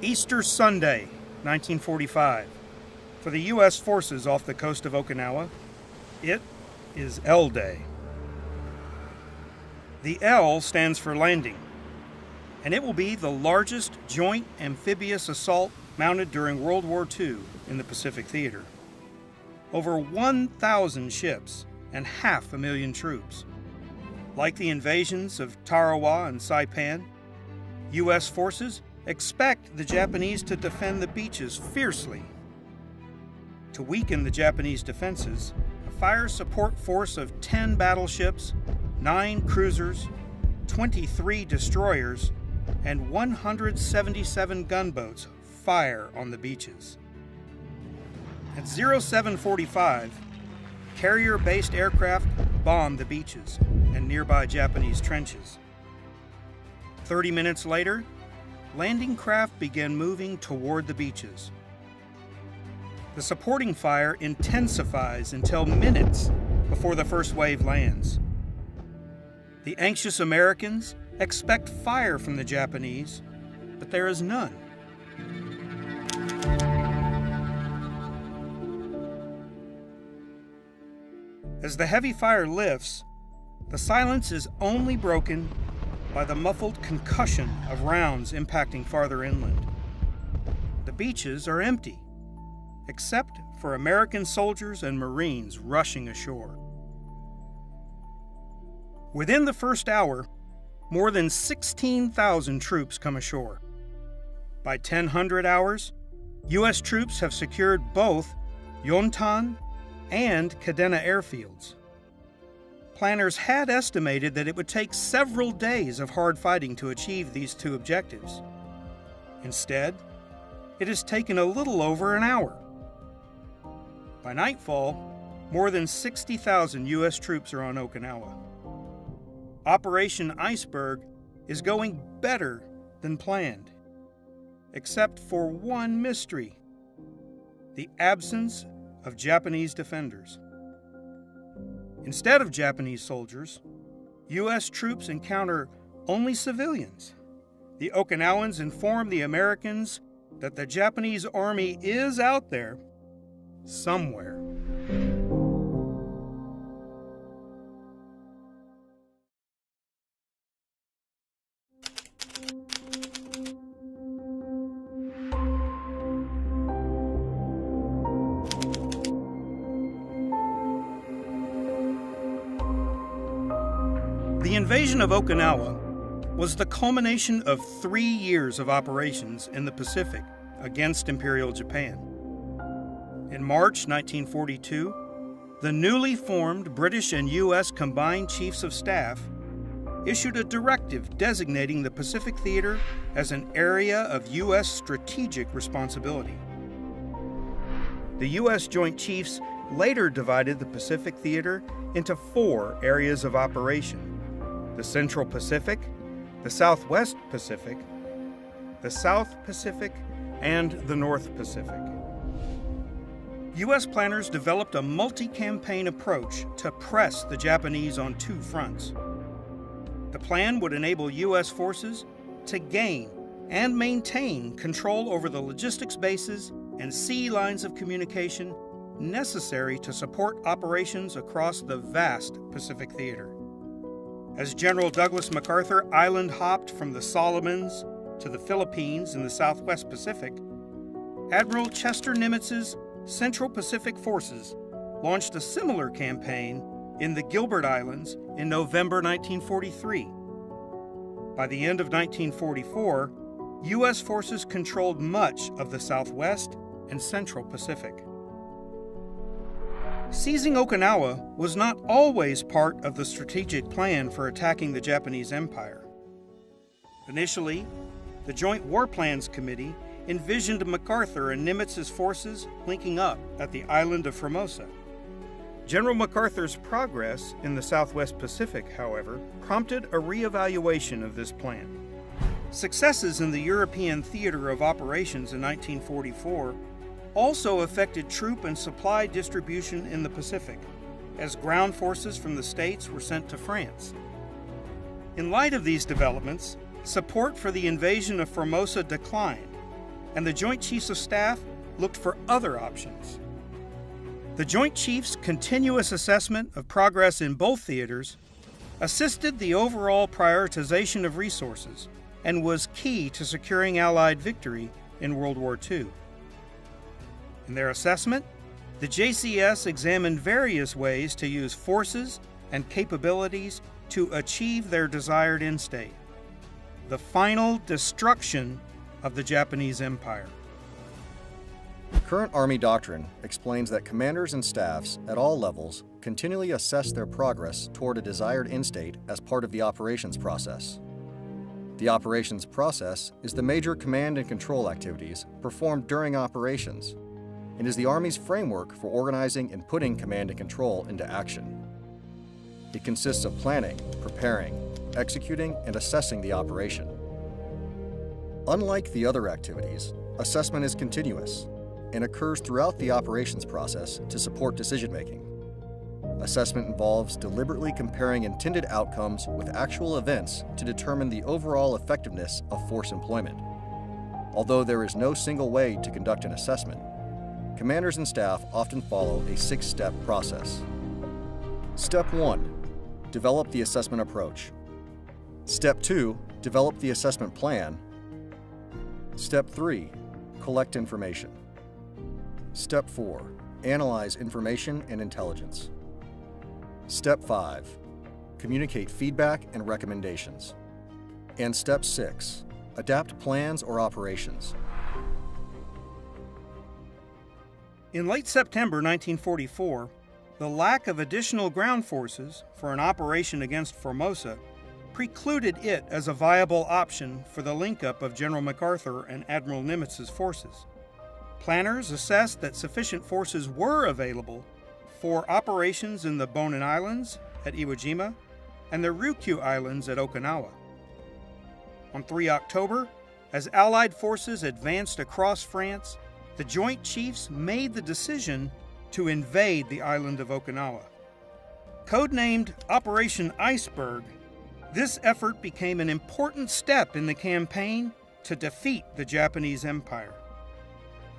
Easter Sunday, 1945. For the U.S. forces off the coast of Okinawa, it is L Day. The L stands for landing, and it will be the largest joint amphibious assault mounted during World War II in the Pacific Theater. Over 1,000 ships and 500,000 troops. Like the invasions of Tarawa and Saipan, U.S. forces expect the Japanese to defend the beaches fiercely. To weaken the Japanese defenses, a fire support force of 10 battleships, 9 cruisers, 23 destroyers, and 177 gunboats fire on the beaches. At 0745, carrier-based aircraft bomb the beaches and nearby Japanese trenches. 30 minutes later, landing craft began moving toward the beaches. The supporting fire intensifies until minutes before the first wave lands. The anxious Americans expect fire from the Japanese, but there is none. As the heavy fire lifts, the silence is only broken by the muffled concussion of rounds impacting farther inland. The beaches are empty, except for American soldiers and Marines rushing ashore. Within the first hour, more than 16,000 troops come ashore. By 1000 hours, U.S. troops have secured both Yontan and Kadena airfields. Planners had estimated that it would take several days of hard fighting to achieve these two objectives. Instead, it has taken a little over an hour. By nightfall, more than 60,000 U.S. troops are on Okinawa. Operation Iceberg is going better than planned, except for one mystery: the absence of Japanese defenders. Instead of Japanese soldiers, U.S. troops encounter only civilians. The Okinawans inform the Americans that the Japanese army is out there somewhere. The invasion of Okinawa was the culmination of 3 years of operations in the Pacific against Imperial Japan. In March 1942, the newly formed British and U.S. Combined Chiefs of Staff issued a directive designating the Pacific Theater as an area of U.S. strategic responsibility. The U.S. Joint Chiefs later divided the Pacific Theater into 4 areas of operation: the Central Pacific, the Southwest Pacific, the South Pacific, and the North Pacific. U.S. planners developed a multi-campaign approach to press the Japanese on 2 fronts. The plan would enable U.S. forces to gain and maintain control over the logistics bases and sea lines of communication necessary to support operations across the vast Pacific Theater. As General Douglas MacArthur island hopped from the Solomons to the Philippines in the Southwest Pacific, Admiral Chester Nimitz's Central Pacific Forces launched a similar campaign in the Gilbert Islands in November 1943. By the end of 1944, U.S. forces controlled much of the Southwest and Central Pacific. Seizing Okinawa was not always part of the strategic plan for attacking the Japanese Empire. Initially, the Joint War Plans Committee envisioned MacArthur and Nimitz's forces linking up at the island of Formosa. General MacArthur's progress in the Southwest Pacific, however, prompted a reevaluation of this plan. Successes in the European theater of operations in 1944 also affected troop and supply distribution in the Pacific, as ground forces from the States were sent to France. In light of these developments, support for the invasion of Formosa declined, and the Joint Chiefs of Staff looked for other options. The Joint Chiefs' continuous assessment of progress in both theaters assisted the overall prioritization of resources and was key to securing Allied victory in World War II. In their assessment, the JCS examined various ways to use forces and capabilities to achieve their desired end state: the final destruction of the Japanese Empire. Current Army doctrine explains that commanders and staffs at all levels continually assess their progress toward a desired end state as part of the operations process. The operations process is the major command and control activities performed during operations and is the Army's framework for organizing and putting command and control into action. It consists of planning, preparing, executing, and assessing the operation. Unlike the other activities, assessment is continuous and occurs throughout the operations process to support decision-making. Assessment involves deliberately comparing intended outcomes with actual events to determine the overall effectiveness of force employment. Although there is no single way to conduct an assessment, commanders and staff often follow a 6-step process. Step 1. Develop the assessment approach. Step 2. Develop the assessment plan. Step 3. Collect information. Step 4. Analyze information and intelligence. Step 5. Communicate feedback and recommendations. And Step 6. Adapt plans or operations. In late September 1944, the lack of additional ground forces for an operation against Formosa precluded it as a viable option for the link-up of General MacArthur and Admiral Nimitz's forces. Planners assessed that sufficient forces were available for operations in the Bonin Islands at Iwo Jima and the Ryukyu Islands at Okinawa. On 3 October, as Allied forces advanced across France, the Joint Chiefs made the decision to invade the island of Okinawa. Codenamed Operation Iceberg, this effort became an important step in the campaign to defeat the Japanese Empire.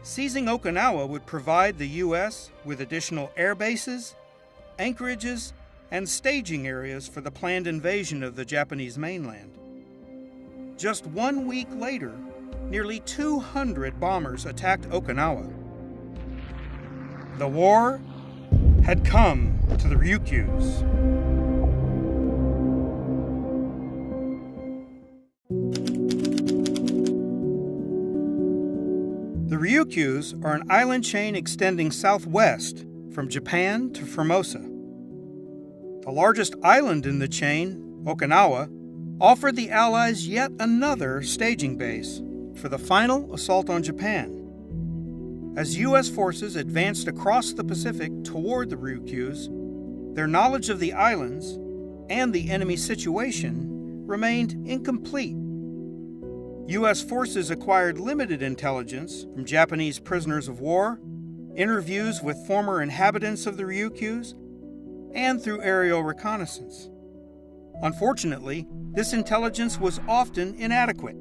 Seizing Okinawa would provide the U.S. with additional air bases, anchorages, and staging areas for the planned invasion of the Japanese mainland. Just 1 week later, nearly 200 bombers attacked Okinawa. The war had come to the Ryukyus. The Ryukyus are an island chain extending southwest from Japan to Formosa. The largest island in the chain, Okinawa, offered the Allies yet another staging base for the final assault on Japan. As U.S. forces advanced across the Pacific toward the Ryukyus, their knowledge of the islands and the enemy situation remained incomplete. U.S. forces acquired limited intelligence from Japanese prisoners of war, interviews with former inhabitants of the Ryukyus, and through aerial reconnaissance. Unfortunately, this intelligence was often inadequate,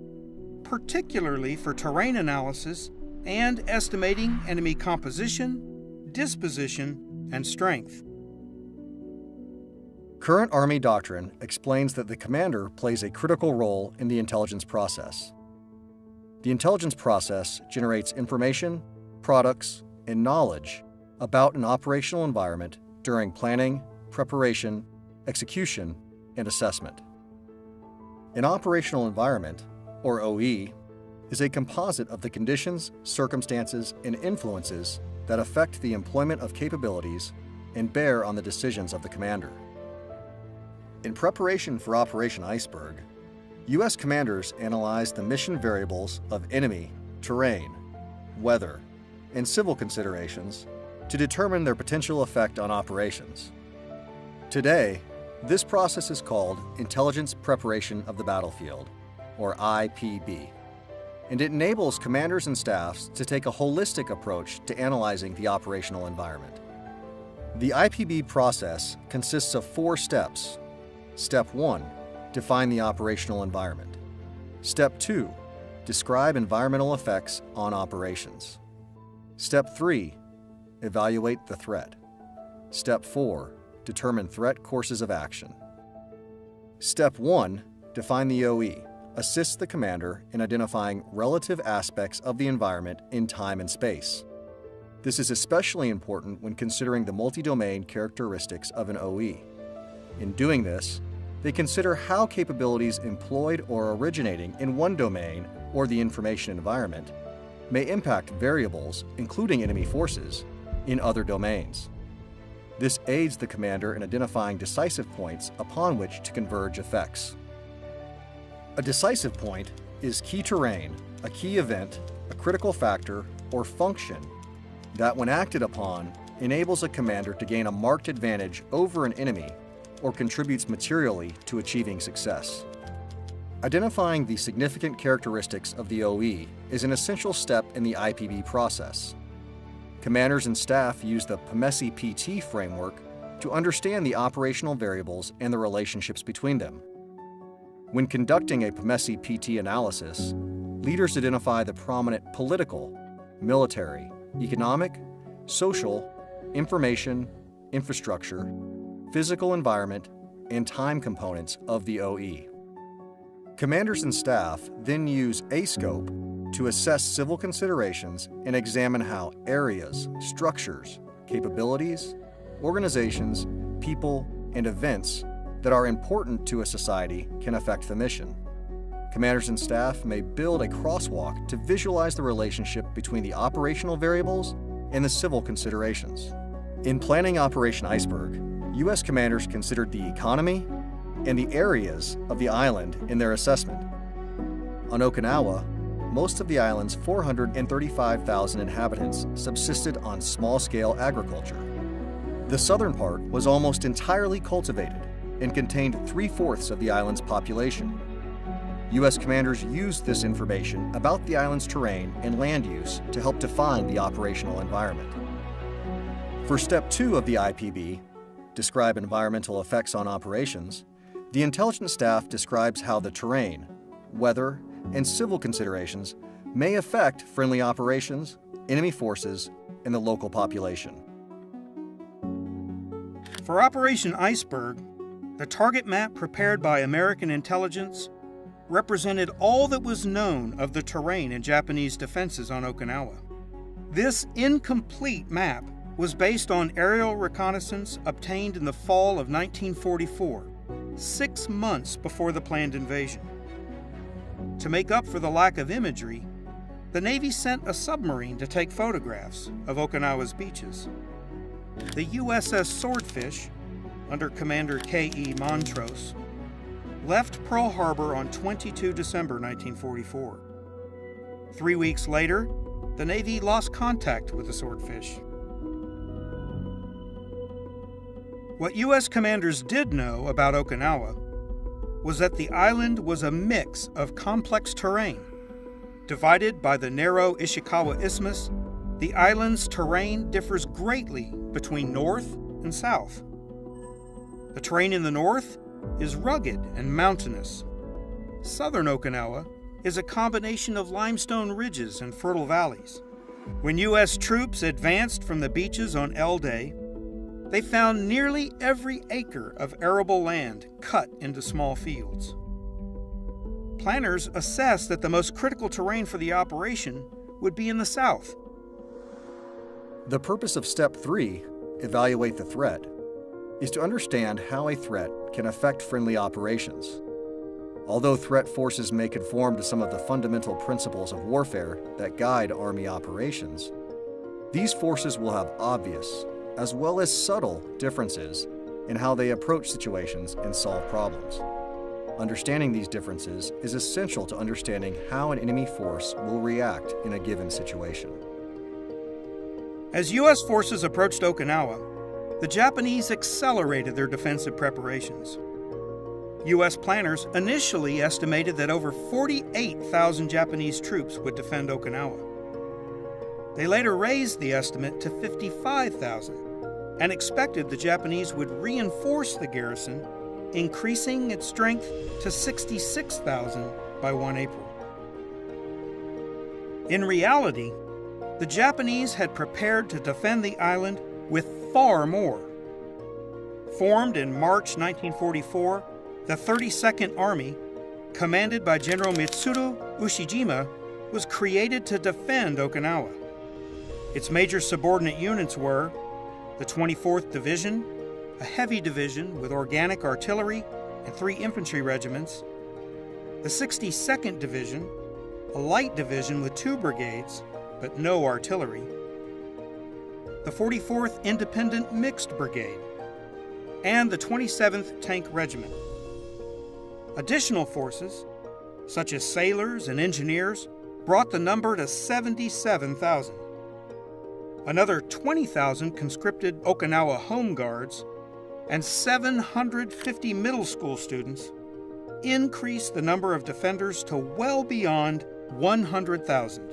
particularly for terrain analysis and estimating enemy composition, disposition, and strength. Current Army doctrine explains that the commander plays a critical role in the intelligence process. The intelligence process generates information, products, and knowledge about an operational environment during planning, preparation, execution, and assessment. An operational environment, or OE, is a composite of the conditions, circumstances, and influences that affect the employment of capabilities and bear on the decisions of the commander. In preparation for Operation Iceberg, U.S. commanders analyzed the mission variables of enemy, terrain, weather, and civil considerations to determine their potential effect on operations. Today, this process is called Intelligence Preparation of the Battlefield, or IPB, and it enables commanders and staffs to take a holistic approach to analyzing the operational environment. The IPB process consists of 4 steps. Step 1, define the operational environment. Step 2, Describe environmental effects on operations. Step 3. Evaluate the threat. Step 4. Determine threat courses of action. Step 1. Define the OE. Assists the commander in identifying relative aspects of the environment in time and space. This is especially important when considering the multi-domain characteristics of an OE. In doing this, they consider how capabilities employed or originating in one domain or the information environment may impact variables, including enemy forces, in other domains. This aids the commander in identifying decisive points upon which to converge effects. A decisive point is key terrain, a key event, a critical factor, or function that, when acted upon, enables a commander to gain a marked advantage over an enemy or contributes materially to achieving success. Identifying the significant characteristics of the OE is an essential step in the IPB process. Commanders and staff use the PMESI PT framework to understand the operational variables and the relationships between them. When conducting a PMESI PT analysis, leaders identify the prominent political, military, economic, social, information, infrastructure, physical environment, and time components of the OE. Commanders and staff then use A-scope to assess civil considerations and examine how areas, structures, capabilities, organizations, people, and events that are important to a society can affect the mission. Commanders and staff may build a crosswalk to visualize the relationship between the operational variables and the civil considerations. In planning Operation Iceberg, U.S. commanders considered the economy and the areas of the island in their assessment. On Okinawa, most of the island's 435,000 inhabitants subsisted on small-scale agriculture. The southern part was almost entirely cultivated and contained 3/4 of the island's population. U.S. commanders used this information about the island's terrain and land use to help define the operational environment. For Step 2 of the IPB, Describe environmental effects on operations, the intelligence staff describes how the terrain, weather, and civil considerations may affect friendly operations, enemy forces, and the local population. For Operation Iceberg, the target map prepared by American intelligence represented all that was known of the terrain and Japanese defenses on Okinawa. This incomplete map was based on aerial reconnaissance obtained in the fall of 1944, 6 months before the planned invasion. To make up for the lack of imagery, the Navy sent a submarine to take photographs of Okinawa's beaches. The USS Swordfish, under Commander K.E. Montrose, left Pearl Harbor on 22 December 1944. 3 weeks later, the Navy lost contact with the Swordfish. What U.S. commanders did know about Okinawa was that the island was a mix of complex terrain. Divided by the narrow Ishikawa Isthmus, the island's terrain differs greatly between north and south. The terrain in the north is rugged and mountainous. Southern Okinawa is a combination of limestone ridges and fertile valleys. When U.S. troops advanced from the beaches on L Day, they found nearly every acre of arable land cut into small fields. Planners assessed that the most critical terrain for the operation would be in the south. The purpose of Step 3, Evaluate the threat, is to understand how a threat can affect friendly operations. Although threat forces may conform to some of the fundamental principles of warfare that guide Army operations, these forces will have obvious, as well as subtle, differences in how they approach situations and solve problems. Understanding these differences is essential to understanding how an enemy force will react in a given situation. As U.S. forces approached Okinawa, the Japanese accelerated their defensive preparations. U.S. planners initially estimated that over 48,000 Japanese troops would defend Okinawa. They later raised the estimate to 55,000 and expected the Japanese would reinforce the garrison, increasing its strength to 66,000 by 1 April. In reality, the Japanese had prepared to defend the island with far more. Formed in March 1944, the 32nd Army, commanded by General Mitsuru Ushijima, was created to defend Okinawa. Its major subordinate units were the 24th Division, a heavy division with organic artillery and 3 infantry regiments, the 62nd Division, a light division with 2 brigades, but no artillery, the 44th Independent Mixed Brigade, and the 27th Tank Regiment. Additional forces, such as sailors and engineers, brought the number to 77,000. Another 20,000 conscripted Okinawa Home Guards and 750 middle school students increased the number of defenders to well beyond 100,000.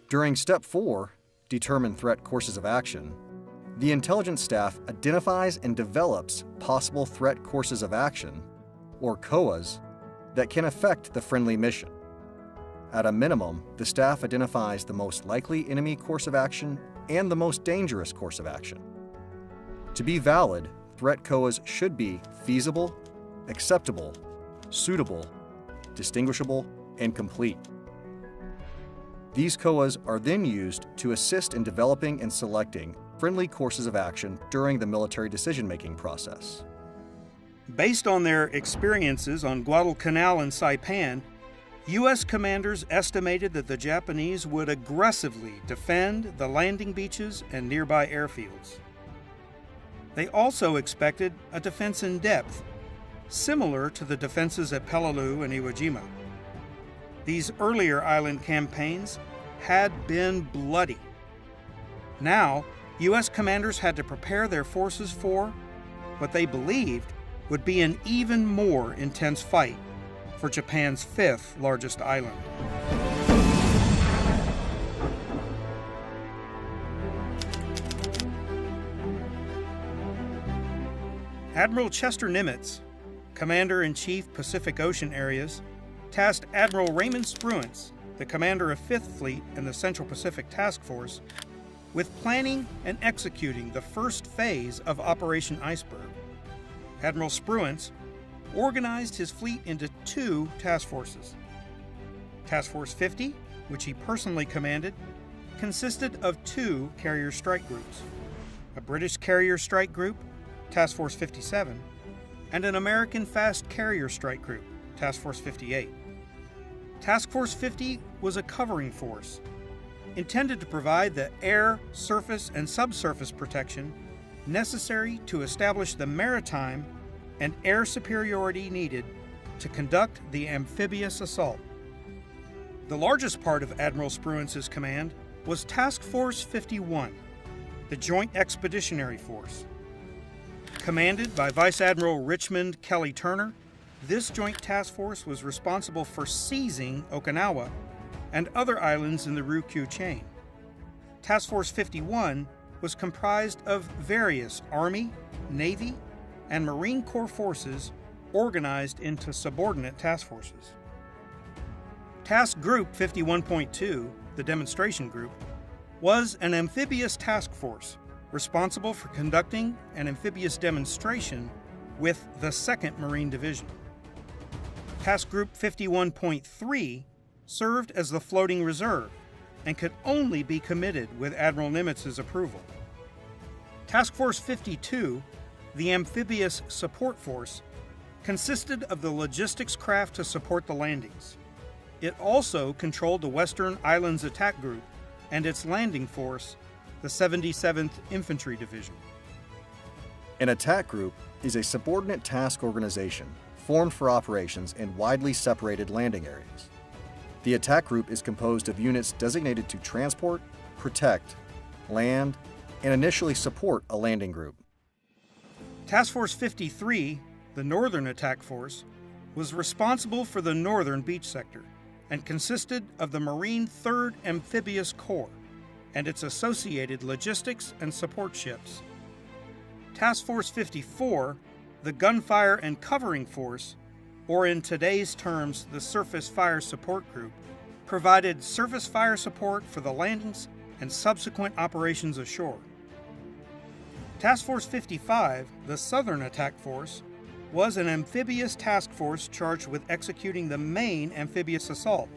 During Step 4, Determine Threat Courses of Action, the intelligence staff identifies and develops possible threat courses of action, or COAs, that can affect the friendly mission. At a minimum, the staff identifies the most likely enemy course of action and the most dangerous course of action. To be valid, threat COAs should be feasible, acceptable, suitable, distinguishable, and complete. These COAs are then used to assist in developing and selecting friendly courses of action during the military decision-making process. Based on their experiences on Guadalcanal and Saipan, U.S. commanders estimated that the Japanese would aggressively defend the landing beaches and nearby airfields. They also expected a defense in depth, similar to the defenses at Peleliu and Iwo Jima. These earlier island campaigns had been bloody. Now, U.S. commanders had to prepare their forces for what they believed would be an even more intense fight for Japan's 5th largest island. Admiral Chester Nimitz, Commander-in-Chief Pacific Ocean Areas, tasked Admiral Raymond Spruance, the commander of 5th Fleet and the Central Pacific Task Force, with planning and executing the first phase of Operation Iceberg. Admiral Spruance organized his fleet into 2 task forces. Task Force 50, which he personally commanded, consisted of 2 carrier strike groups, a British carrier strike group, Task Force 57, and an American fast carrier strike group, Task Force 58. Task Force 50 was a covering force, intended to provide the air, surface, and subsurface protection necessary to establish the maritime and air superiority needed to conduct the amphibious assault. The largest part of Admiral Spruance's command was Task Force 51, the Joint Expeditionary Force. Commanded by Vice Admiral Richmond Kelly Turner, this joint task force was responsible for seizing Okinawa and other islands in the Ryukyu chain. Task Force 51 was comprised of various Army, Navy, and Marine Corps forces organized into subordinate task forces. Task Group 51.2, the demonstration group, was an amphibious task force responsible for conducting an amphibious demonstration with the 2nd Marine Division. Task Group 51.3 served as the floating reserve and could only be committed with Admiral Nimitz's approval. Task Force 52, the amphibious support force, consisted of the logistics craft to support the landings. It also controlled the Western Islands Attack Group and its landing force, the 77th Infantry Division. An attack group is a subordinate task organization formed for operations in widely separated landing areas. The attack group is composed of units designated to transport, protect, land, and initially support a landing group. Task Force 53, the Northern Attack Force, was responsible for the northern beach sector and consisted of the Marine 3rd Amphibious Corps and its associated logistics and support ships. Task Force 54, the Gunfire and Covering Force, or in today's terms the Surface Fire Support Group, provided surface fire support for the landings and subsequent operations ashore. Task Force 55, the Southern Attack Force, was an amphibious task force charged with executing the main amphibious assault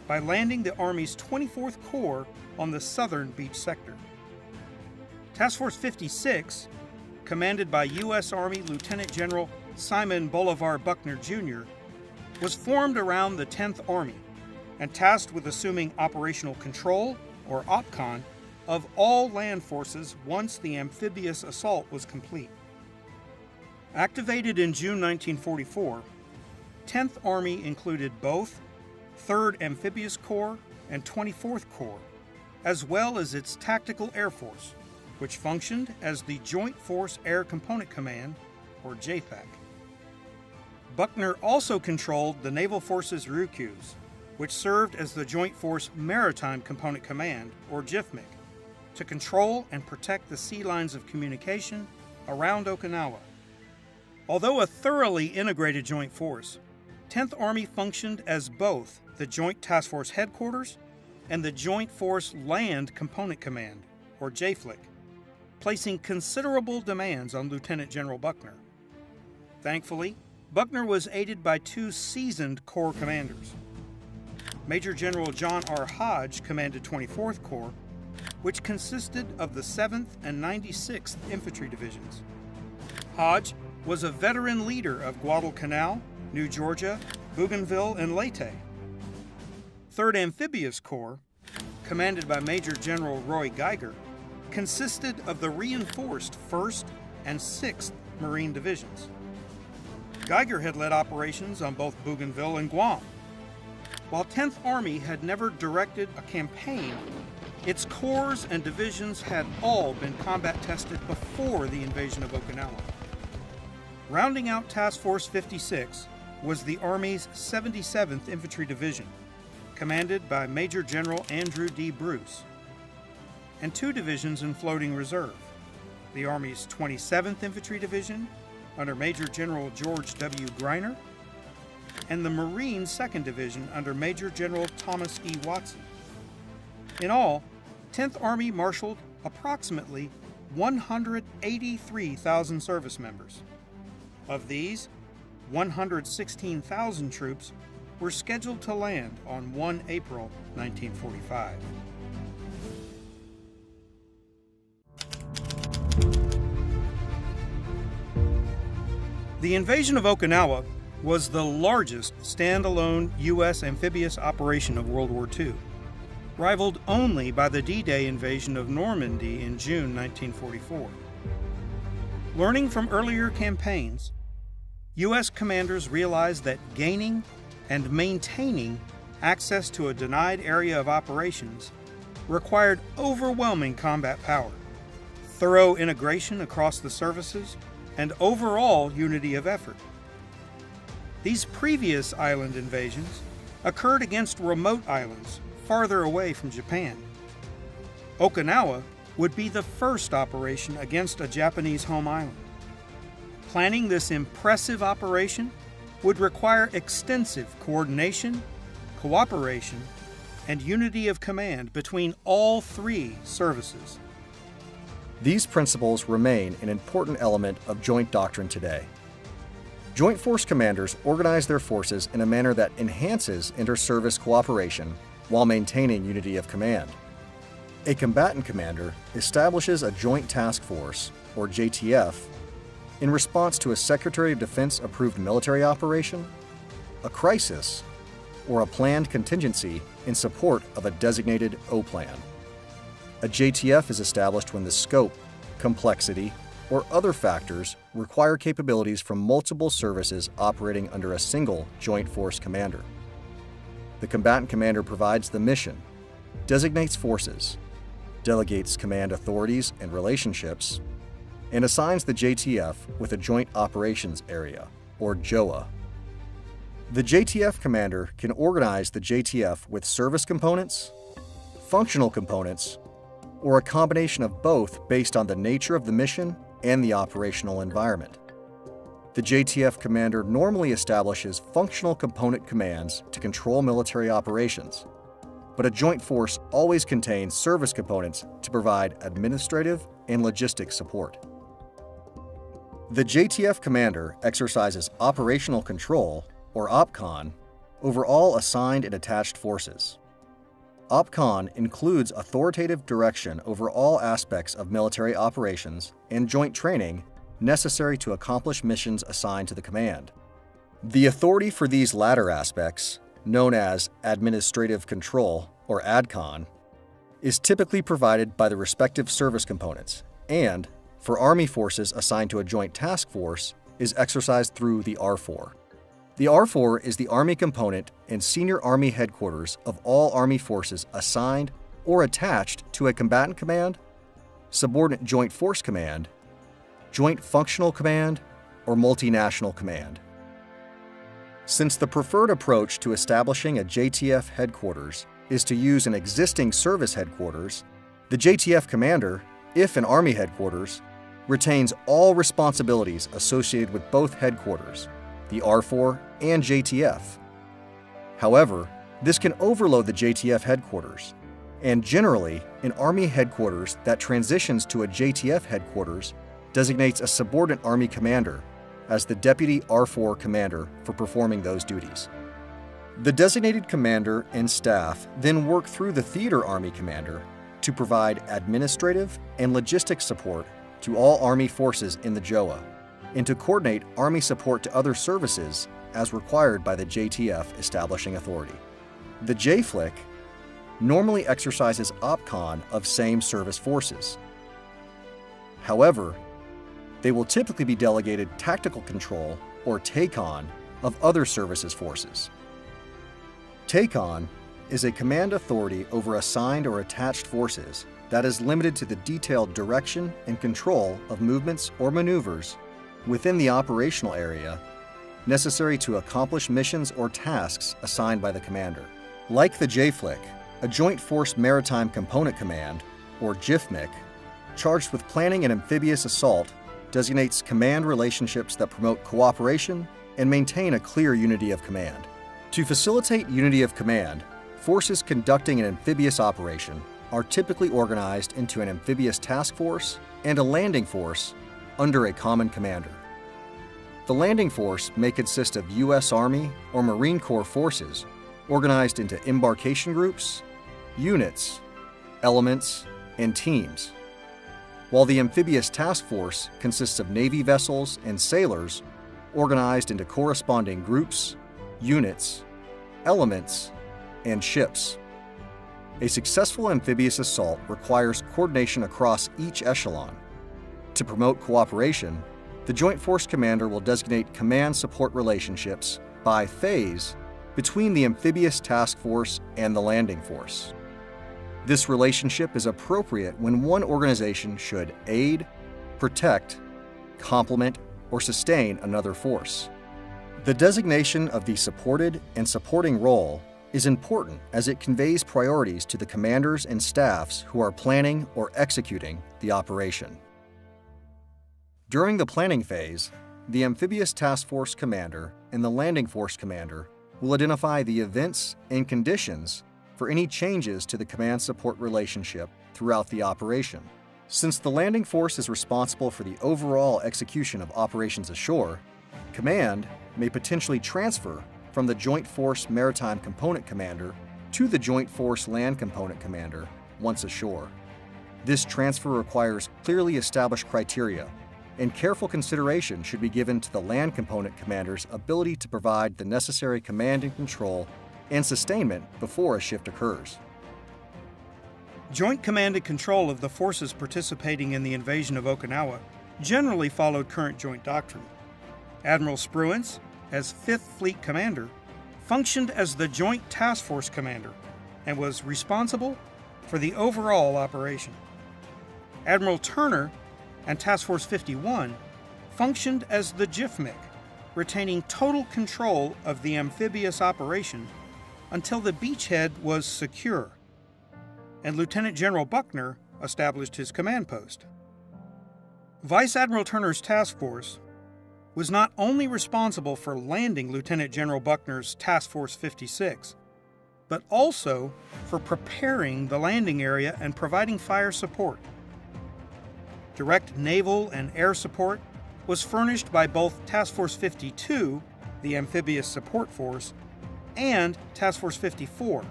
by landing the Army's 24th Corps on the southern beach sector. Task Force 56, commanded by U.S. Army Lieutenant General Simon Bolivar Buckner Jr., was formed around the 10th Army and tasked with assuming operational control, or OPCON, of all land forces once the amphibious assault was complete. Activated in June 1944, 10th Army included both 3rd Amphibious Corps and 24th Corps, as well as its Tactical Air Force, which functioned as the Joint Force Air Component Command, or JFAC. Buckner also controlled the Naval Forces Ryukyus, which served as the Joint Force Maritime Component Command, or JFMC, to control and protect the sea lines of communication around Okinawa. Although a thoroughly integrated joint force, 10th Army functioned as both the Joint Task Force Headquarters and the Joint Force Land Component Command, or JFLC, placing considerable demands on Lieutenant General Buckner. Thankfully, Buckner was aided by two seasoned Corps commanders. Major General John R. Hodge commanded 24th Corps, which consisted of the 7th and 96th Infantry Divisions. Hodge was a veteran leader of Guadalcanal, New Georgia, Bougainville, and Leyte. 3rd Amphibious Corps, commanded by Major General Roy Geiger, consisted of the reinforced 1st and 6th Marine Divisions. Geiger had led operations on both Bougainville and Guam. While 10th Army had never directed a campaign, its corps and divisions had all been combat tested before the invasion of Okinawa. Rounding out Task Force 56 was the Army's 77th Infantry Division, commanded by Major General Andrew D. Bruce, and two divisions in floating reserve, the Army's 27th Infantry Division under Major General George W. Greiner, and the Marine 2nd Division under Major General Thomas E. Watson. In all, 10th Army marshaled approximately 183,000 service members. Of these, 116,000 troops were scheduled to land on 1 April 1945. The invasion of Okinawa was the largest standalone U.S. amphibious operation of World War II, rivaled only by the D-Day invasion of Normandy in June 1944. Learning from earlier campaigns, U.S. commanders realized that gaining and maintaining access to a denied area of operations required overwhelming combat power, thorough integration across the services, and overall unity of effort. These previous island invasions occurred against remote islands farther away from Japan. Okinawa would be the first operation against a Japanese home island. Planning this impressive operation would require extensive coordination, cooperation, and unity of command between all three services. These principles remain an important element of joint doctrine today. Joint Force commanders organize their forces in a manner that enhances inter-service cooperation while maintaining unity of command. A combatant commander establishes a Joint Task Force, or JTF, in response to a Secretary of Defense approved military operation, a crisis, or a planned contingency in support of a designated O-plan. A JTF is established when the scope, complexity, or other factors require capabilities from multiple services operating under a single Joint Force commander. The combatant commander provides the mission, designates forces, delegates command authorities and relationships, and assigns the JTF with a Joint Operations Area, or JOA. The JTF commander can organize the JTF with service components, functional components, or a combination of both based on the nature of the mission and the operational environment. The JTF commander normally establishes functional component commands to control military operations, but a joint force always contains service components to provide administrative and logistic support. The JTF commander exercises operational control, or OPCON, over all assigned and attached forces. OPCON includes authoritative direction over all aspects of military operations and joint training necessary to accomplish missions assigned to the command. The authority for these latter aspects, known as administrative control, or ADCON, is typically provided by the respective service components, and, for Army forces assigned to a joint task force, is exercised through the R4. The R4 is the Army component and senior Army headquarters of all Army forces assigned or attached to a combatant command, subordinate joint force command, joint functional command, or multinational command. Since the preferred approach to establishing a JTF headquarters is to use an existing service headquarters, the JTF commander, if an Army headquarters, retains all responsibilities associated with both headquarters, the R4 and JTF. However, this can overload the JTF headquarters, and generally, an Army headquarters that transitions to a JTF headquarters designates a subordinate Army commander as the deputy R4 commander for performing those duties. The designated commander and staff then work through the theater Army commander to provide administrative and logistic support to all Army forces in the JOA, and to coordinate Army support to other services as required by the JTF establishing authority. The JFLIC normally exercises OPCON of same service forces. However, they will typically be delegated tactical control, or TACON, of other services forces. TACON is a command authority over assigned or attached forces that is limited to the detailed direction and control of movements or maneuvers within the operational area necessary to accomplish missions or tasks assigned by the commander. Like the JFLIC, a Joint Force Maritime Component Command, or JFMC, charged with planning an amphibious assault, designates command relationships that promote cooperation and maintain a clear unity of command. To facilitate unity of command, forces conducting an amphibious operation are typically organized into an amphibious task force and a landing force under a common commander. The landing force may consist of U.S. Army or Marine Corps forces organized into embarkation groups, units, elements, and teams, while the amphibious task force consists of Navy vessels and sailors organized into corresponding groups, units, elements, and ships. A successful amphibious assault requires coordination across each echelon. To promote cooperation, the Joint Force Commander will designate command support relationships by phase between the amphibious task force and the landing force. This relationship is appropriate when one organization should aid, protect, complement, or sustain another force. The designation of the supported and supporting role is important as it conveys priorities to the commanders and staffs who are planning or executing the operation. During the planning phase, the Amphibious Task Force Commander and the Landing Force Commander will identify the events and conditions for any changes to the command support relationship throughout the operation. Since the landing force is responsible for the overall execution of operations ashore, command may potentially transfer from the Joint Force Maritime Component Commander to the Joint Force Land Component Commander once ashore. This transfer requires clearly established criteria, and careful consideration should be given to the Land Component Commander's ability to provide the necessary command and control and sustainment before a shift occurs. Joint command and control of the forces participating in the invasion of Okinawa generally followed current joint doctrine. Admiral Spruance, as 5th Fleet Commander, functioned as the Joint Task Force Commander and was responsible for the overall operation. Admiral Turner and Task Force 51 functioned as the JFMC, retaining total control of the amphibious operation until the beachhead was secure, and Lieutenant General Buckner established his command post. Vice Admiral Turner's task force was not only responsible for landing Lieutenant General Buckner's Task Force 56, but also for preparing the landing area and providing fire support. Direct naval and air support was furnished by both Task Force 52, the amphibious support force, and Task Force 54,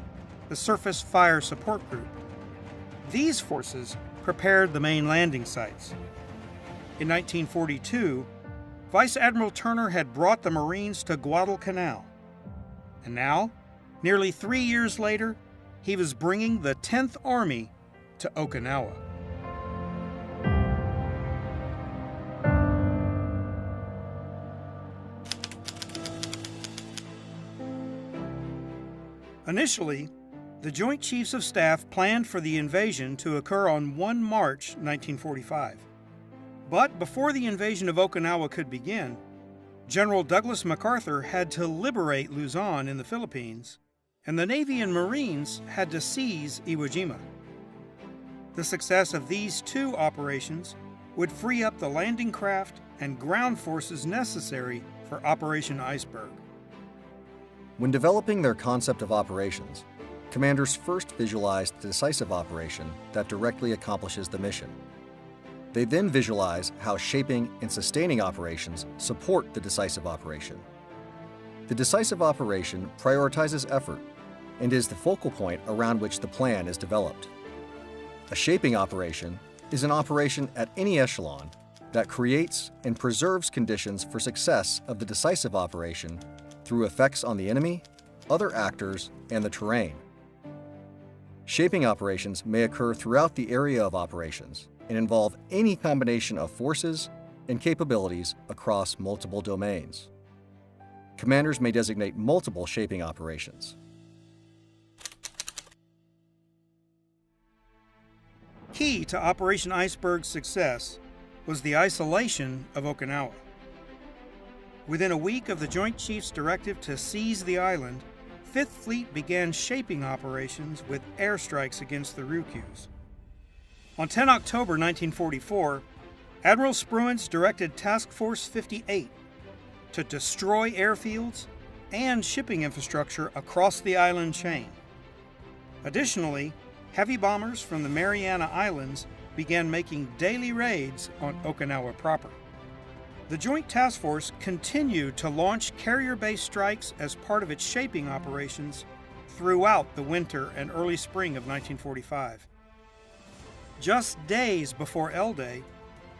the surface fire support group. These forces prepared the main landing sites. In 1942, Vice Admiral Turner had brought the Marines to Guadalcanal. And now, nearly 3 years later, he was bringing the 10th Army to Okinawa. Initially, the Joint Chiefs of Staff planned for the invasion to occur on 1 March 1945. But before the invasion of Okinawa could begin, General Douglas MacArthur had to liberate Luzon in the Philippines, and the Navy and Marines had to seize Iwo Jima. The success of these two operations would free up the landing craft and ground forces necessary for Operation Iceberg. When developing their concept of operations, commanders first visualized the decisive operation that directly accomplishes the mission. They then visualize how shaping and sustaining operations support the decisive operation. The decisive operation prioritizes effort and is the focal point around which the plan is developed. A shaping operation is an operation at any echelon that creates and preserves conditions for success of the decisive operation through effects on the enemy, other actors, and the terrain. Shaping operations may occur throughout the area of operations and involve any combination of forces and capabilities across multiple domains. Commanders may designate multiple shaping operations. Key to Operation Iceberg's success was the isolation of Okinawa. Within a week of the Joint Chiefs' directive to seize the island, 5th Fleet began shaping operations with airstrikes against the Ryukyus. On 10 October 1944, Admiral Spruance directed Task Force 58 to destroy airfields and shipping infrastructure across the island chain. Additionally, heavy bombers from the Mariana Islands began making daily raids on Okinawa proper. The Joint Task Force continued to launch carrier-based strikes as part of its shaping operations throughout the winter and early spring of 1945. Just days before L-Day,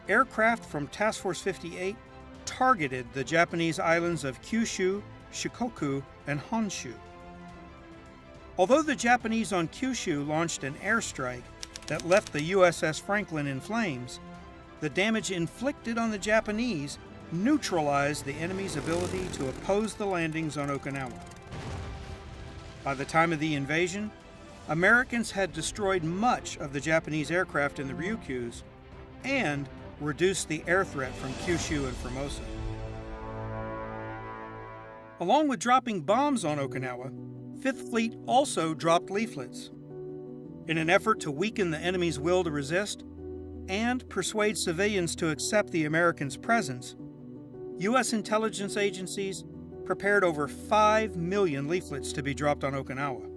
aircraft from Task Force 58 targeted the Japanese islands of Kyushu, Shikoku, and Honshu. Although the Japanese on Kyushu launched an airstrike that left the USS Franklin in flames, the damage inflicted on the Japanese neutralized the enemy's ability to oppose the landings on Okinawa. By the time of the invasion, Americans had destroyed much of the Japanese aircraft in the Ryukyus and reduced the air threat from Kyushu and Formosa. Along with dropping bombs on Okinawa, 5th Fleet also dropped leaflets. In an effort to weaken the enemy's will to resist and persuade civilians to accept the Americans' presence, U.S. intelligence agencies prepared over 5 million leaflets to be dropped on Okinawa.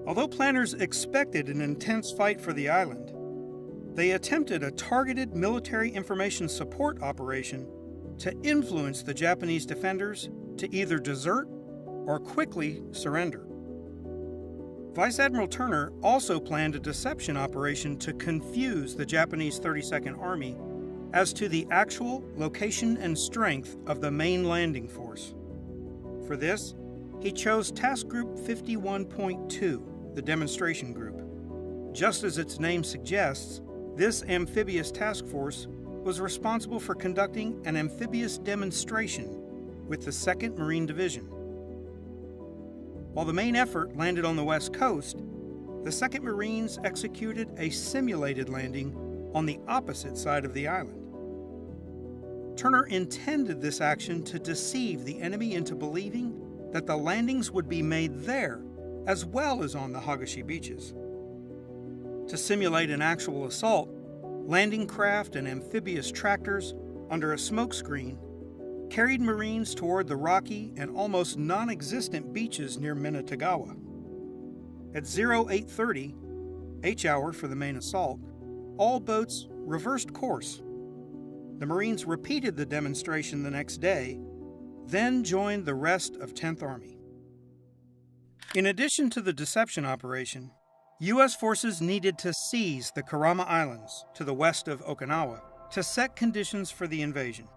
Although planners expected an intense fight for the island, they attempted a targeted military information support operation to influence the Japanese defenders to either desert or quickly surrender. Vice Admiral Turner also planned a deception operation to confuse the Japanese 32nd Army as to the actual location and strength of the main landing force. For this, he chose Task Group 51.2, the demonstration group. Just as its name suggests, this amphibious task force was responsible for conducting an amphibious demonstration with the 2nd Marine Division. While the main effort landed on the west coast, the 2nd Marines executed a simulated landing on the opposite side of the island. Turner intended this action to deceive the enemy into believing that the landings would be made there as well as on the Hagashi beaches. To simulate an actual assault, landing craft and amphibious tractors under a smokescreen carried Marines toward the rocky and almost non-existent beaches near Minatagawa. At 0830, H-hour for the main assault, all boats reversed course. The Marines repeated the demonstration the next day, then joined the rest of 10th Army. In addition to the deception operation, U.S. forces needed to seize the Kurama Islands to the west of Okinawa to set conditions for the invasion.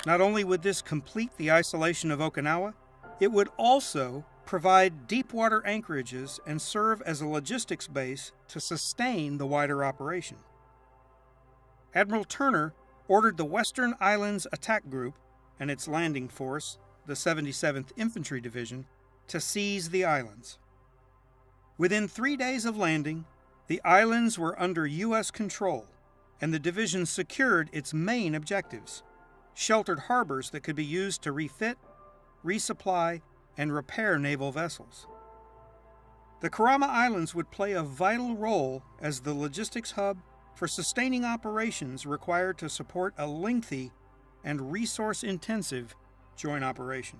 Not only would this complete the isolation of Okinawa, it would also provide deep water anchorages and serve as a logistics base to sustain the wider operation. Admiral Turner ordered the Western Islands Attack Group and its landing force, the 77th Infantry Division, to seize the islands. Within 3 days of landing, the islands were under U.S. control, and the division secured its main objectives: sheltered harbors that could be used to refit, resupply, and repair naval vessels. The Kurama Islands would play a vital role as the logistics hub for sustaining operations required to support a lengthy and resource-intensive joint operation.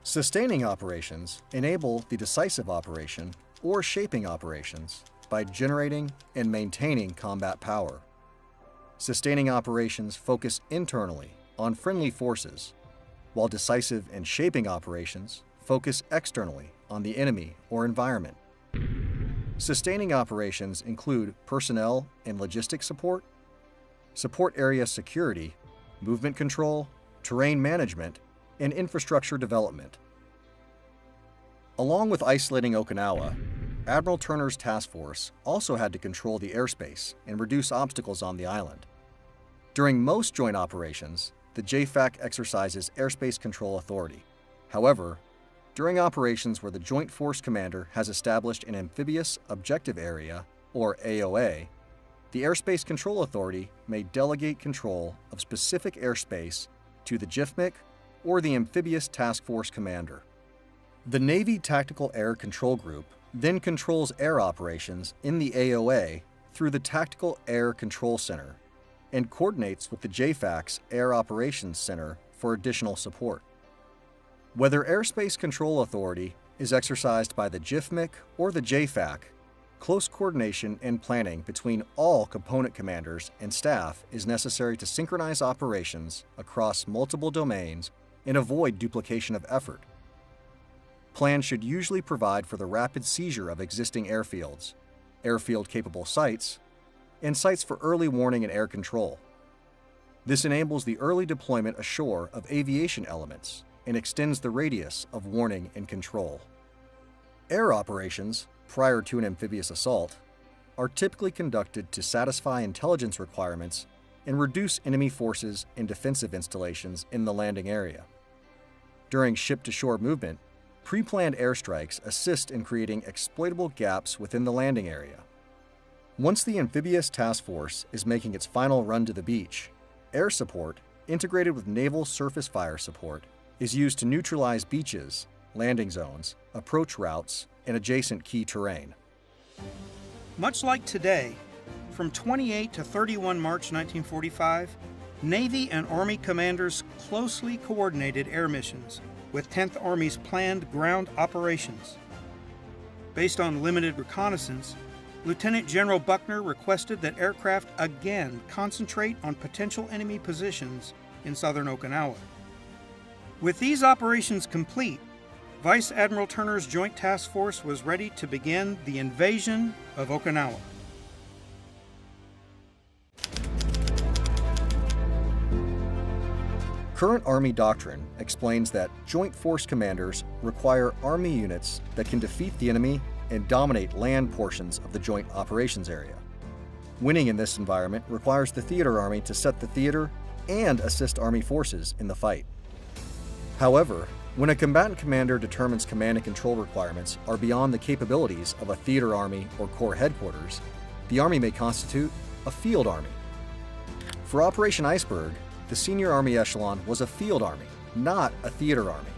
Sustaining operations enable the decisive operation or shaping operations by generating and maintaining combat power. Sustaining operations focus internally on friendly forces, while decisive and shaping operations focus externally on the enemy or environment. Sustaining operations include personnel and logistics support, support area security, movement control, terrain management, and infrastructure development. Along with isolating Okinawa, Admiral Turner's task force also had to control the airspace and reduce obstacles on the island. During most joint operations, the JFAC exercises airspace control authority. However, during operations where the Joint Force Commander has established an amphibious objective area, or AOA, the airspace control authority may delegate control of specific airspace to the JFMIC or the Amphibious Task Force Commander. The Navy Tactical Air Control Group then controls air operations in the AOA through the Tactical Air Control Center and coordinates with the JFAC's Air Operations Center for additional support. Whether airspace control authority is exercised by the JFMIC or the JFAC, close coordination and planning between all component commanders and staff is necessary to synchronize operations across multiple domains and avoid duplication of effort. Plans should usually provide for the rapid seizure of existing airfields, airfield-capable sites, and sites for early warning and air control. This enables the early deployment ashore of aviation elements and extends the radius of warning and control. Air operations, prior to an amphibious assault, are typically conducted to satisfy intelligence requirements and reduce enemy forces and defensive installations in the landing area. During ship-to-shore movement, pre-planned airstrikes assist in creating exploitable gaps within the landing area. Once the amphibious task force is making its final run to the beach, air support, integrated with naval surface fire support, is used to neutralize beaches, landing zones, approach routes, and adjacent key terrain. Much like today, from 28 to 31 March 1945, Navy and Army commanders closely coordinated air missions with 10th Army's planned ground operations. Based on limited reconnaissance, Lieutenant General Buckner requested that aircraft again concentrate on potential enemy positions in southern Okinawa. With these operations complete, Vice Admiral Turner's Joint Task Force was ready to begin the invasion of Okinawa. Current Army doctrine explains that Joint Force commanders require Army units that can defeat the enemy and dominate land portions of the joint operations area. Winning in this environment requires the theater army to set the theater and assist Army forces in the fight. However, when a combatant commander determines command and control requirements are beyond the capabilities of a theater army or corps headquarters, the Army may constitute a field army. For Operation Iceberg, the senior Army echelon was a field army, not a theater army.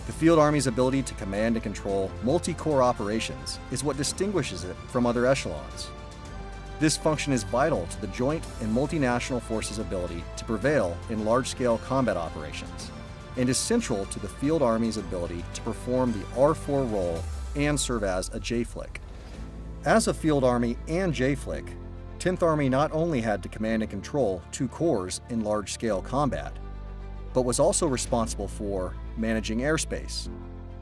The field army's ability to command and control multi-corps operations is what distinguishes it from other echelons. This function is vital to the joint and multinational forces' ability to prevail in large-scale combat operations, and is central to the Field Army's ability to perform the R4 role and serve as a J-Flick. As a Field Army and J-Flick, 10th Army not only had to command and control 2 corps in large-scale combat, but was also responsible for managing airspace,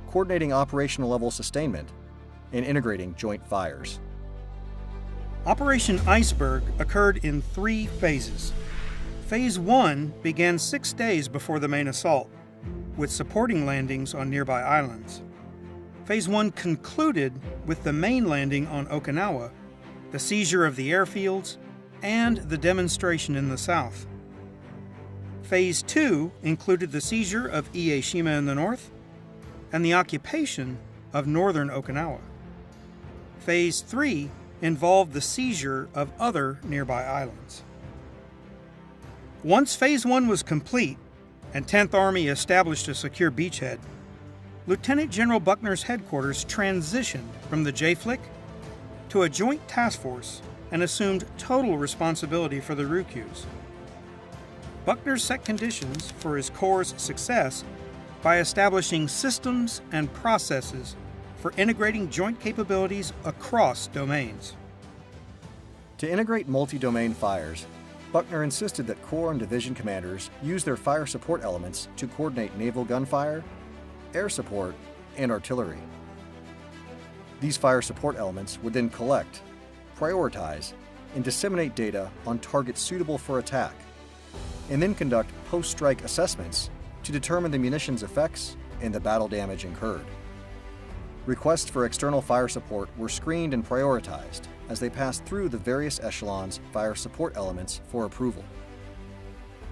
coordinating operational-level sustainment, and integrating joint fires. Operation Iceberg occurred in 3 phases. Phase 1 began 6 days before the main assault, with supporting landings on nearby islands. Phase 1 concluded with the main landing on Okinawa, the seizure of the airfields, and the demonstration in the south. Phase 2 included the seizure of Ieshima in the north and the occupation of northern Okinawa. Phase 3 involved the seizure of other nearby islands. Once Phase 1 was complete and 10th Army established a secure beachhead, Lieutenant General Buckner's headquarters transitioned from the J-Flick to a joint task force and assumed total responsibility for the Ryukyus. Buckner set conditions for his corps' success by establishing systems and processes for integrating joint capabilities across domains. To integrate multi-domain fires, Buckner insisted that corps and division commanders use their fire support elements to coordinate naval gunfire, air support, and artillery. These fire support elements would then collect, prioritize, and disseminate data on targets suitable for attack, and then conduct post-strike assessments to determine the munitions effects and the battle damage incurred. Requests for external fire support were screened and prioritized as they passed through the various echelons' fire support elements for approval.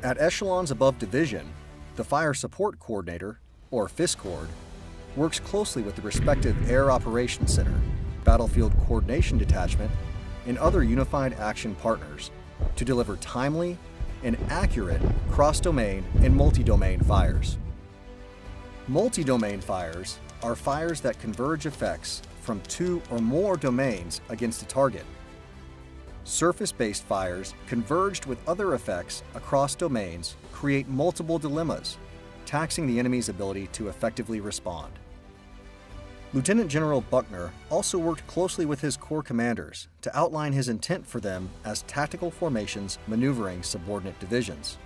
At echelons above division, the Fire Support Coordinator, or FISCORD, works closely with the respective Air Operations Center, Battlefield Coordination Detachment, and other unified action partners to deliver timely and accurate cross-domain and multi-domain fires. Multi-domain fires are fires that converge effects from 2 or more domains against a target. Surface-based fires converged with other effects across domains create multiple dilemmas, taxing the enemy's ability to effectively respond. Lieutenant General Buckner also worked closely with his corps commanders to outline his intent for them as tactical formations maneuvering subordinate divisions.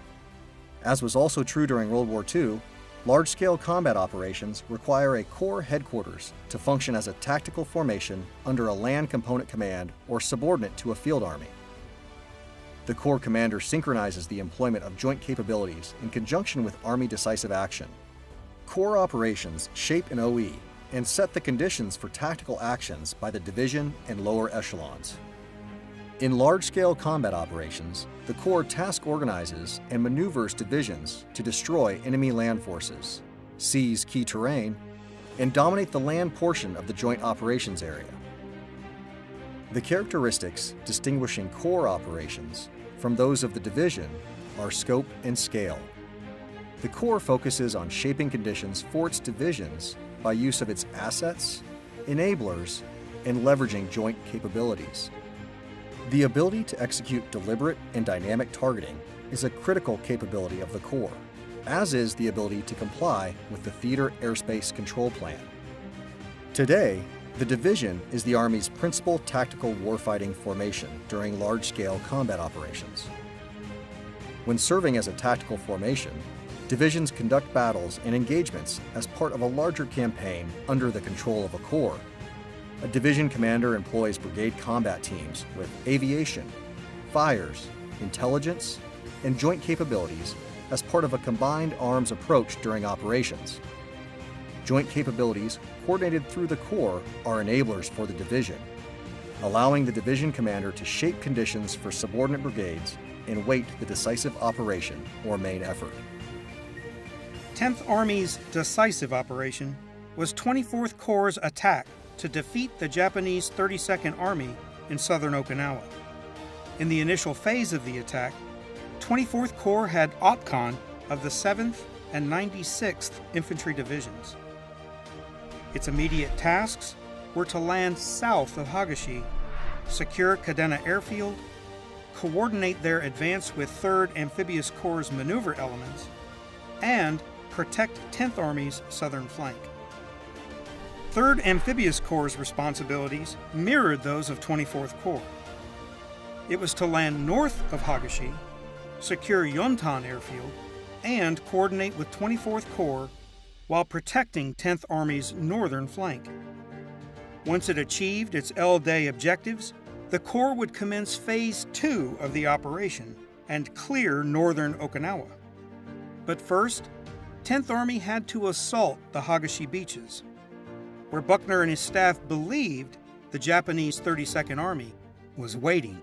As was also true during World War II, large-scale combat operations require a corps headquarters to function as a tactical formation under a land component command or subordinate to a field army. The corps commander synchronizes the employment of joint capabilities in conjunction with Army decisive action. Corps operations shape an OE and set the conditions for tactical actions by the division and lower echelons. In large-scale combat operations, the Corps task organizes and maneuvers divisions to destroy enemy land forces, seize key terrain, and dominate the land portion of the joint operations area. The characteristics distinguishing Corps operations from those of the division are scope and scale. The Corps focuses on shaping conditions for its divisions by use of its assets, enablers, and leveraging joint capabilities. The ability to execute deliberate and dynamic targeting is a critical capability of the Corps, as is the ability to comply with the Theater Airspace Control Plan. Today, the division is the Army's principal tactical warfighting formation during large-scale combat operations. When serving as a tactical formation, divisions conduct battles and engagements as part of a larger campaign under the control of a Corps. A division commander employs brigade combat teams with aviation, fires, intelligence, and joint capabilities as part of a combined arms approach during operations. Joint capabilities coordinated through the Corps are enablers for the division, allowing the division commander to shape conditions for subordinate brigades and weight the decisive operation or main effort. 10th Army's decisive operation was 24th Corps' attack to defeat the Japanese 32nd Army in southern Okinawa. In the initial phase of the attack, 24th Corps had OPCON of the 7th and 96th Infantry Divisions. Its immediate tasks were to land south of Hagashi, secure Kadena Airfield, coordinate their advance with 3rd Amphibious Corps' maneuver elements, and protect 10th Army's southern flank. 3rd Amphibious Corps' responsibilities mirrored those of 24th Corps. It was to land north of Hagashi, secure Yontan Airfield, and coordinate with 24th Corps while protecting 10th Army's northern flank. Once it achieved its L-Day objectives, the Corps would commence Phase 2 of the operation and clear northern Okinawa. But first, 10th Army had to assault the Hagashi beaches, where Buckner and his staff believed the Japanese 32nd Army was waiting.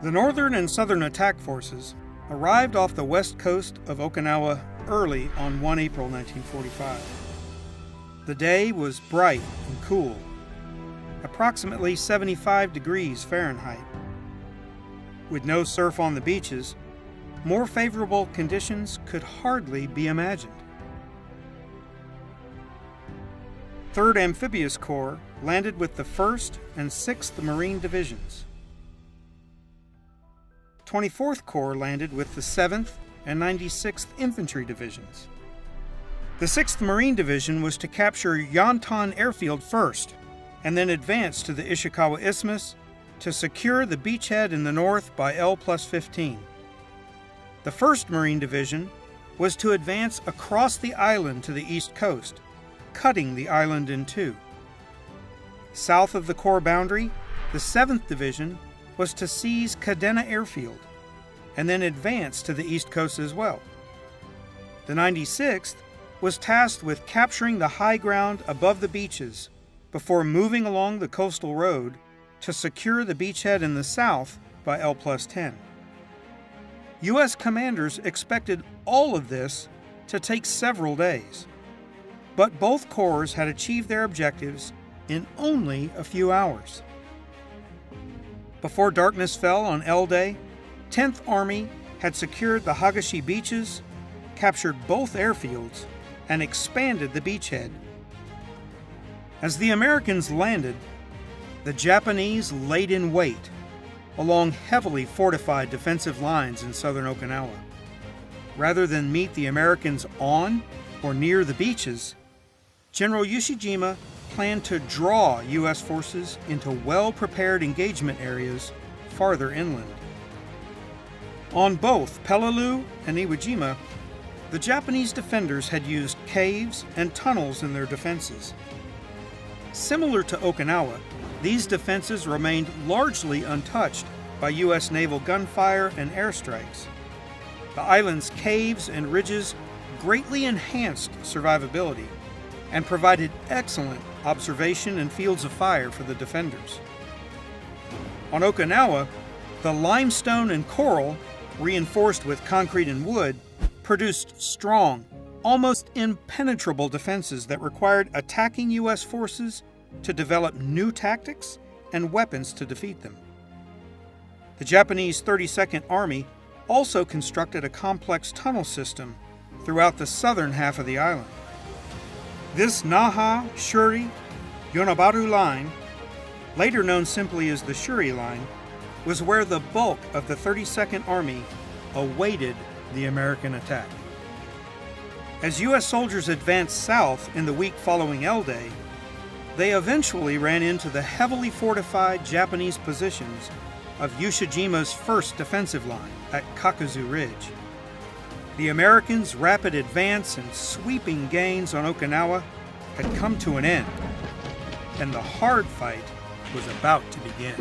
The northern and southern attack forces arrived off the west coast of Okinawa early on 1 April 1945. The day was bright and cool, approximately 75 degrees Fahrenheit. With no surf on the beaches, more favorable conditions could hardly be imagined. 3rd Amphibious Corps landed with the 1st and 6th Marine Divisions. 24th Corps landed with the 7th and 96th Infantry Divisions. The 6th Marine Division was to capture Yontan Airfield first, and then advance to the Ishikawa Isthmus to secure the beachhead in the north by L+15. The 1st Marine Division was to advance across the island to the east coast, cutting the island in two. South of the Corps boundary, the 7th Division was to seize Kadena Airfield and then advance to the east coast as well. The 96th was tasked with capturing the high ground above the beaches before moving along the coastal road to secure the beachhead in the south by L+10. U.S. commanders expected all of this to take several days, but both corps had achieved their objectives in only a few hours. Before darkness fell on L-Day, 10th Army had secured the Hagashi beaches, captured both airfields, and expanded the beachhead. As the Americans landed, the Japanese laid in wait along heavily fortified defensive lines in southern Okinawa. Rather than meet the Americans on or near the beaches, General Yoshijima planned to draw U.S. forces into well-prepared engagement areas farther inland. On both Peleliu and Iwo Jima, the Japanese defenders had used caves and tunnels in their defenses. Similar to Okinawa, these defenses remained largely untouched by U.S. naval gunfire and airstrikes. The island's caves and ridges greatly enhanced survivability and provided excellent observation and fields of fire for the defenders. On Okinawa, the limestone and coral, reinforced with concrete and wood, produced strong, almost impenetrable defenses that required attacking U.S. forces to develop new tactics and weapons to defeat them. The Japanese 32nd Army also constructed a complex tunnel system throughout the southern half of the island. This Naha, Shuri, Yonabaru line, later known simply as the Shuri line, was where the bulk of the 32nd Army awaited the American attack. As U.S. soldiers advanced south in the week following L-Day, they eventually ran into the heavily fortified Japanese positions of Yoshijima's 1st defensive line at Kakuzu Ridge. The Americans' rapid advance and sweeping gains on Okinawa had come to an end, and the hard fight was about to begin.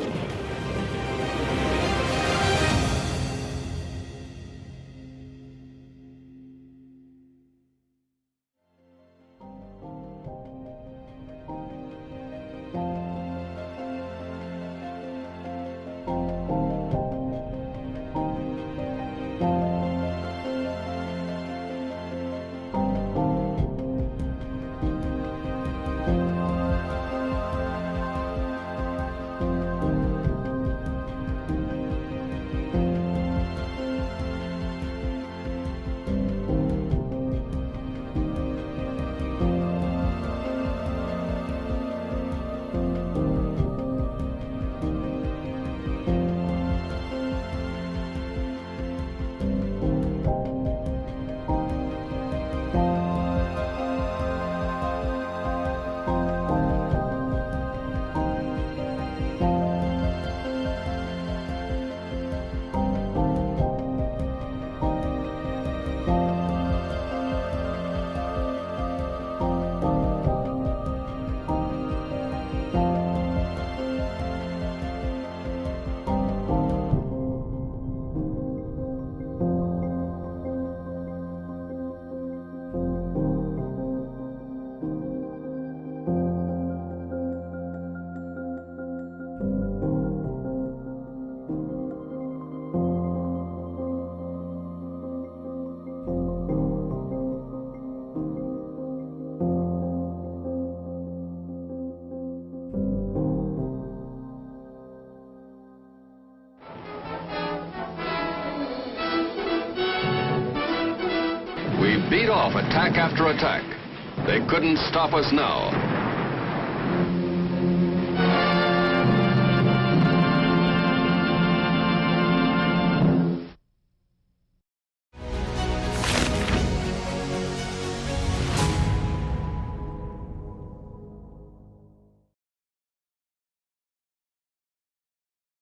beat off attack after attack. They couldn't stop us now.